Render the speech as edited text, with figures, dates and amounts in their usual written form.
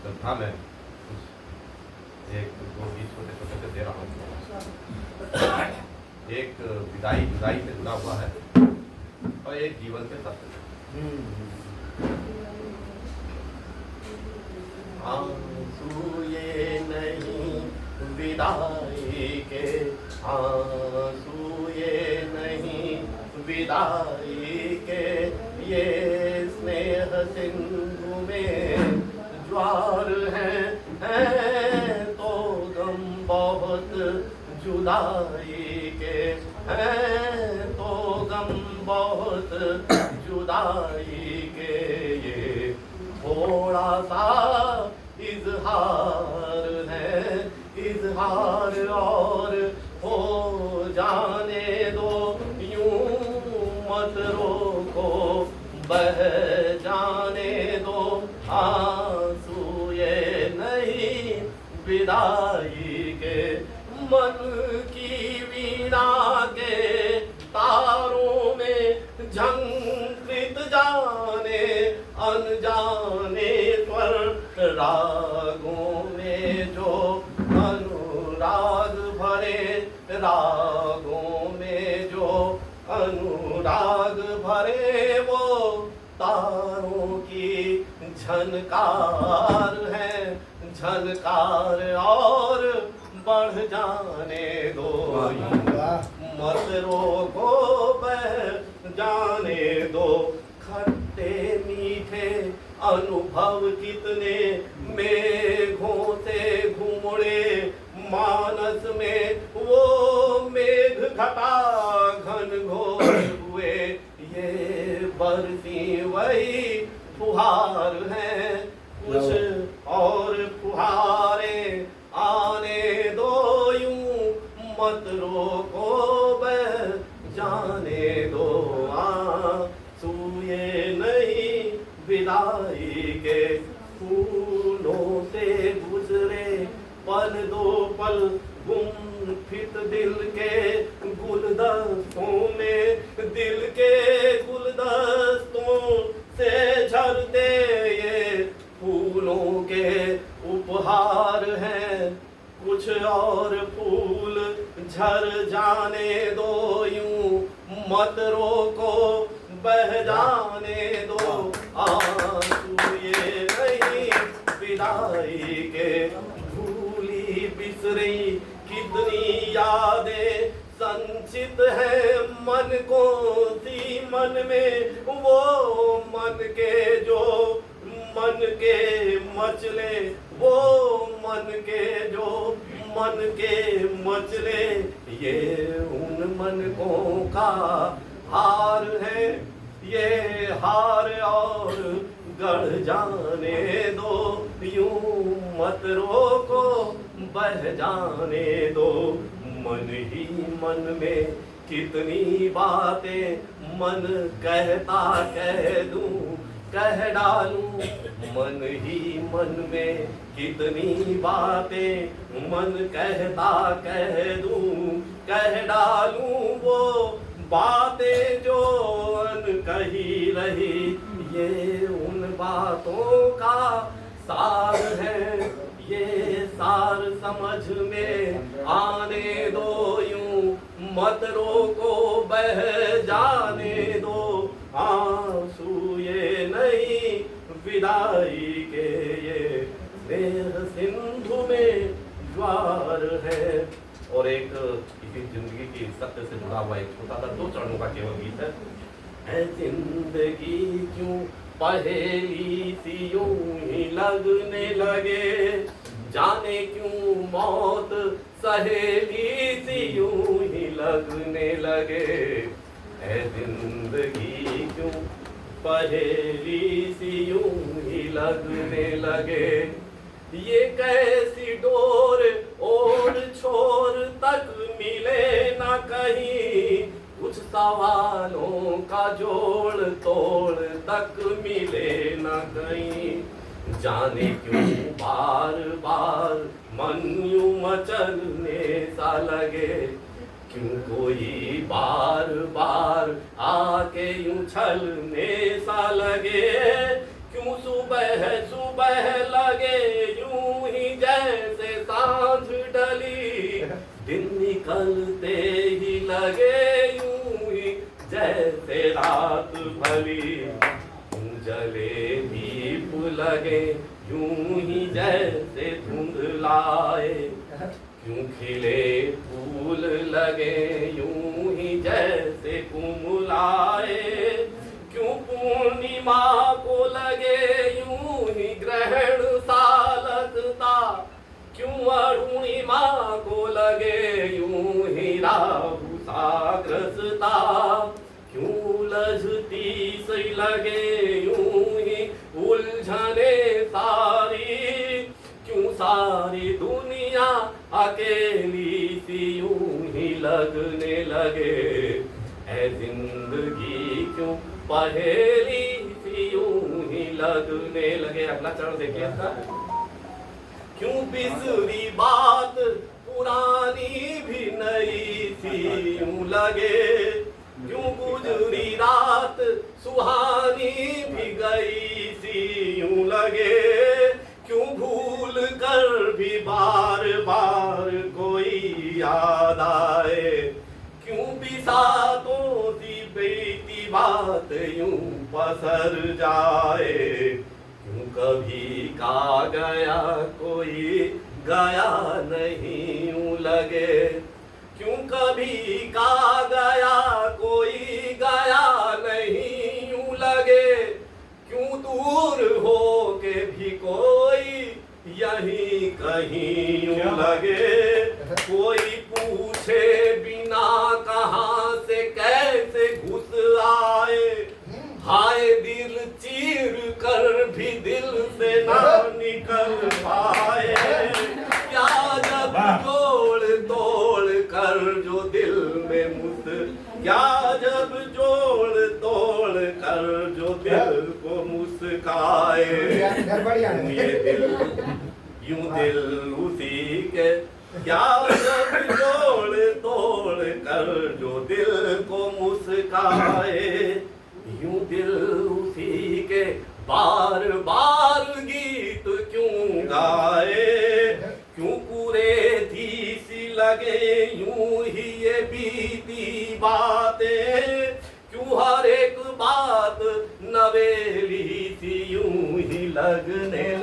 था मैं कुछ एक दो गीत छोटे छोटे से दे रहा हूँ। एक विदाई विदाई से जुड़ा हुआ है और एक जीवन के सत्य से। आंसू ये नहीं विदाई के, आंसू ये नहीं विदाई के, ये स्नेह सिंधु में ज्वार हैं तो गम बहुत जुदाई के, हैं तो गम बहुत जुदाई के। ये थोड़ा सा इजहार है, इजहार और हो जाने दो, यूं मत रोको बह जाने दो आंसू ये नहीं विदाई के। मन की वीणा के तारों में झंकृत जाने अनजाने स्वर रागों में जो अनुराग भरे, रागों में जो अनुराग भरे, वो तारों की झनकार है, झनकार और बढ़ जाने दो, मत रोको बह जाने दो। खट्टे मीठे अनुभव कितने मेघों से घुमड़े मानस में, वो मेघ घटा घन घोर हुए, ये बरसी वही फुहार है। कुछ और फुहारे आने दो, यूं मत रोको बह जाने दो आंसू ये नहीं विदाई के। फूलों से गुजरे पल दो पल गुमफित दिल के गुलदस्तों में, दिल के गुलदस्तों से झरते ये फूलों के उपहार हैं। कुछ और फूल झर जाने दो, यूं मत रोको बह जाने दो आंसू ये नहीं विदाई के। भूली बिसरी कितनी यादें संचित है मन को सी मन में, वो मन के जो मन के मचले, वो मन के जो मन के मचले, ये उन मनकों का हार है, ये हार और गढ़ जाने दो, यूं मत रोको बह जाने दो। मन ही मन में कितनी बातें मन कहता कह दूं कह डालूं, मन ही मन में कितनी बातें मन कहता कह दूं कह डालूं। वो बातें जो अनकही रही, ये उन बातों का सार है, ये सार समझ में आने दो, यूं मत रोको बह जाने दो आंसू ये नहीं विदाई के। ये स्नेह सिंधु में ज्वार है। और एक इसी जिंदगी की सत्य से जुड़ा हुआ एक छोटा सा 2 चरणों का केवल गीत है। जिंदगी क्यों पहेली सी यूं ही लगने लगे, जाने क्यों मौत सहेली सी यूं ही लगने लगे। है जिंदगी क्यों पहेली सी यूं ही लगने लगे। ये कैसी डोर ओर छोर तक मिले ना कहीं, कुछ सवालों का जोड़ तोड़ तक मिले ना कहीं। जाने क्यों बार बार मन यूं मचलने सा लगे, क्यों कोई बार बार आके यूं छलने सा लगे। क्यों सुबह सुबह लगे जले दीप लगे यूं ही जैसे धुंधलाए, क्यों खिले फूल लगे यूं ही जैसे कुमुलाए, क्यों पूर्णिमा को लगे यूं ही ग्रहण सा लगता, क्यों अरुणिमा को लगे यूं ही राहु सा ग्रसता, क्यों लजती सी लगे यूं ही उलझने सारी, क्यों सारी दुनिया अकेली सी यूं ही लगने लगे, ऐ जिंदगी क्यों पहेली सी यूं ही लगने लगे। अगला चरण देखिए इसका। क्यों बिसरी बात पुरानी भी नई सी यूं लगे, क्यों गुजरी रात सुहानी भी गई सी यूं लगे, क्यों भूल कर भी बार बार कोई याद आए, क्यों बिसातों सी बीती बात यूं पसर जाए, क्यों कभी का गया कोई गया नहीं यूं लगे, क्यों कभी का गया कोई गया नहीं यूं लगे, क्यों दूर हो के भी कोई यहीं कहीं यूं लगे, कोई पूछे बिना कहाँ से कैसे घुस आए, हाय दिल चीर कर भी दिल से ना निकल पाए, क्या जब जोड़ तोड़ कर जो दिल में क्या जब जोड़ तोड़ कर जो दिल को मुस्काए, ये दिल यूं दिल उसी के, क्या जब जोड़ तोड़ कर जो दिल को मुस्काए, यूं दिल उसी के बार बार गीत क्यों गाए, क्यों पूरे सी लगे यूं ही ये बीती बातें, क्यों हर एक बात नवेली सी यूं ही लगने